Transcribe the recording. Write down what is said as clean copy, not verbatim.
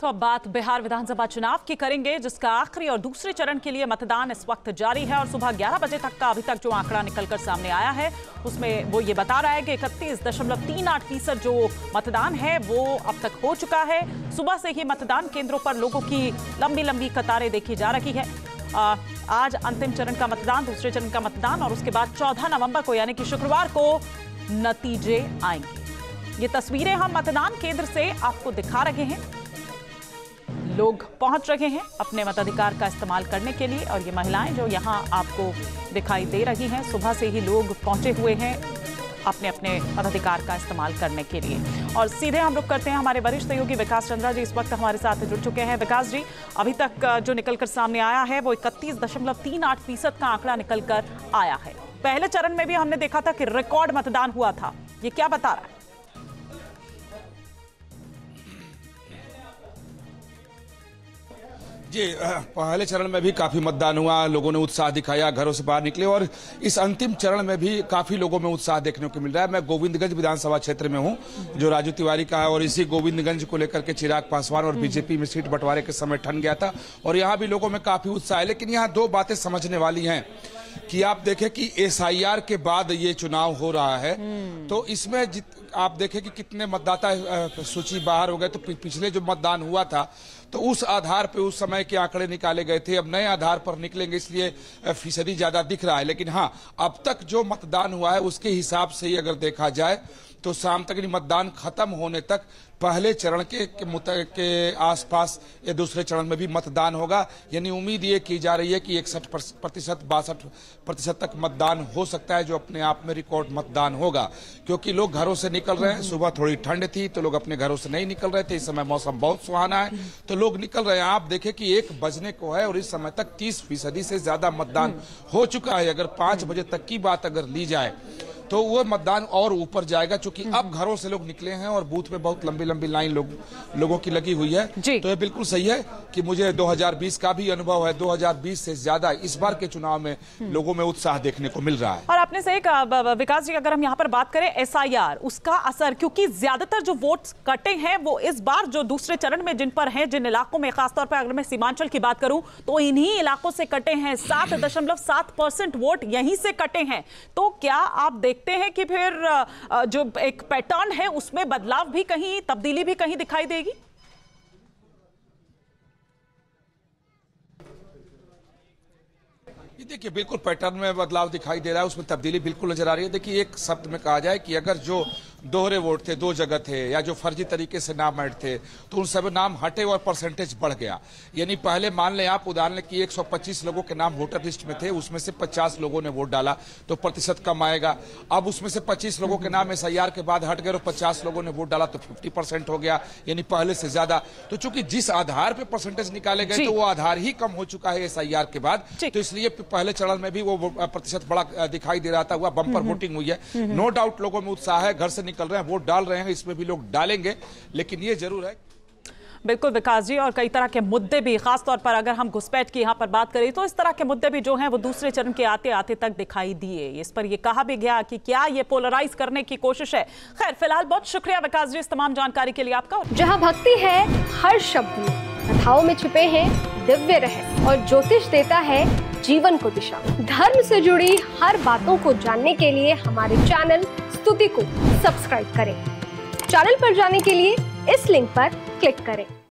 तो अब बात बिहार विधानसभा चुनाव की करेंगे, जिसका आखिरी और दूसरे चरण के लिए मतदान इस वक्त जारी है और सुबह 11 बजे तक का अभी तक जो आंकड़ा निकलकर सामने आया है उसमें वो ये बता रहा है कि 31.38% जो मतदान है वो अब तक हो चुका है। सुबह से ही मतदान केंद्रों पर लोगों की लंबी लंबी कतारें देखी जा रही है। आज अंतिम चरण का मतदान, दूसरे चरण का मतदान और उसके बाद 14 नवंबर को यानी कि शुक्रवार को नतीजे आएंगे। ये तस्वीरें हम मतदान केंद्र से आपको दिखा रहे हैं। लोग पहुंच रहे हैं अपने मताधिकार का इस्तेमाल करने के लिए और ये महिलाएं जो यहां आपको दिखाई दे रही हैं, सुबह से ही लोग पहुंचे हुए हैं अपने अपने मताधिकार का इस्तेमाल करने के लिए। और सीधे हम रुक करते हैं, हमारे वरिष्ठ सहयोगी विकास चंद्रा जी इस वक्त हमारे साथ जुड़ चुके हैं। विकास जी, अभी तक जो निकलकर सामने आया है वो 31.38% का आंकड़ा निकलकर आया है। पहले चरण में भी हमने देखा था कि रिकॉर्ड मतदान हुआ था, ये क्या बता रहा है? जी, पहले चरण में भी काफी मतदान हुआ, लोगों ने उत्साह दिखाया, घरों से बाहर निकले और इस अंतिम चरण में भी काफी लोगों में उत्साह देखने को मिल रहा है। मैं गोविंदगंज विधानसभा क्षेत्र में हूं जो राजू तिवारी का है और इसी गोविंदगंज को लेकर के चिराग पासवान और बीजेपी में सीट बंटवारे के समय ठन गया था और यहाँ भी लोगों में काफी उत्साह है। लेकिन यहाँ दो बातें समझने वाली हैं कि आप देखें कि एसआईआर के बाद ये चुनाव हो रहा है तो इसमें आप देखें कि कितने मतदाता सूची बाहर हो गए। तो पिछले जो मतदान हुआ था तो उस आधार पे उस समय के आंकड़े निकाले गए थे, अब नए आधार पर निकलेंगे इसलिए फीसदी ज्यादा दिख रहा है। लेकिन हाँ, अब तक जो मतदान हुआ है उसके हिसाब से ही अगर देखा जाए तो शाम तक मतदान खत्म होने तक पहले चरण के आसपास या दूसरे चरण में भी मतदान होगा। यानी उम्मीद ये की जा रही है कि 61% 62% तक मतदान हो सकता है, जो अपने आप में रिकॉर्ड मतदान होगा। क्योंकि लोग घरों से निकल रहे हैं, सुबह थोड़ी ठंड थी तो लोग अपने घरों से नहीं निकल रहे थे, इस समय मौसम बहुत सुहाना है तो लोग निकल रहे हैं। आप देखें कि 1 बजने को है और इस समय तक 30% से ज्यादा मतदान हो चुका है। अगर 5 बजे तक की बात अगर ली जाए तो वो मतदान और ऊपर जाएगा, क्योंकि अब घरों से लोग निकले हैं और बूथ पे बहुत लंबी लंबी लाइन लोगों की लगी हुई है। तो ये बिल्कुल सही है कि मुझे 2020 का भी अनुभव है, 2020 से ज्यादा इस बार के चुनाव में लोगों में उत्साह देखने को मिल रहा है। और आपने सही कहा विकास जी, अगर हम यहाँ पर बात करें एसआईआर, उसका असर, क्योंकि ज्यादातर जो वोट्स कटे हैं वो इस बार जो दूसरे चरण में जिन पर हैं, जिन इलाकों में, खासतौर पर अगर मैं सीमांचल की बात करूं तो इन्हीं इलाकों से कटे हैं। 7.7% वोट यहीं से कटे हैं। तो क्या आप देखते हैं कि फिर जो एक पैटर्न है उसमें बदलाव भी कहीं, तब्दीली भी कहीं दिखाई देगी? देखिए, बिल्कुल पैटर्न में बदलाव दिखाई दे रहा है, उसमें तब्दीली बिल्कुल नजर आ रही है। देखिए, एक शब्द में कहा जाए कि अगर जो दोहरे वोट थे, 2 जगह थे, या जो फर्जी तरीके से नाम ऐड थे तो उन सब नाम हटे और परसेंटेज बढ़ गया। यानी पहले मान लें आप, उदाहरण की 125 लोगों के नाम वोटर लिस्ट में थे, उसमें से 50 लोगों ने वोट डाला तो प्रतिशत कम आएगा। अब उसमें से 25 लोगों के नाम एसआईआर के बाद हट गए और 50 लोगों ने वोट डाला तो 50% हो गया, यानी पहले से ज्यादा। तो चूंकि जिस आधार पर परसेंटेज निकाले गए तो वो आधार ही कम हो चुका है एसआईआर के बाद, तो इसलिए पहले चरण में भी वो प्रतिशत बड़ा दिखाई दे रहा था। हुआ बम्पर वोटिंग हुई है, नो डाउट लोगों में उत्साह है, घर से निकल रहे हैं, वोट डाल रहे हैं, इसमें भी लोग डालेंगे। लेकिन ये जरूर है, बिल्कुल विकास जी, और कई तरह के मुद्दे भी, खासतौर पर अगर हम घुसपैठ की यहाँ पर बात करें तो इस तरह के मुद्दे भी जो हैं वो दूसरे चरण के आते आते तक दिखाई दिए। इस पर यह कहा भी गया कि क्या ये पोलराइज करने की कोशिश है। खैर, फिलहाल बहुत शुक्रिया विकास जी इस तमाम जानकारी के लिए आपका। जहाँ भक्ति है हर शब्द में, कथाओं में छिपे हैं दिव्य रहस्य और ज्योतिष देता है जीवन को दिशा। धर्म से जुड़ी हर बातों को जानने के लिए हमारे चैनल स्तुति को सब्सक्राइब करें। चैनल पर जाने के लिए इस लिंक पर क्लिक करें।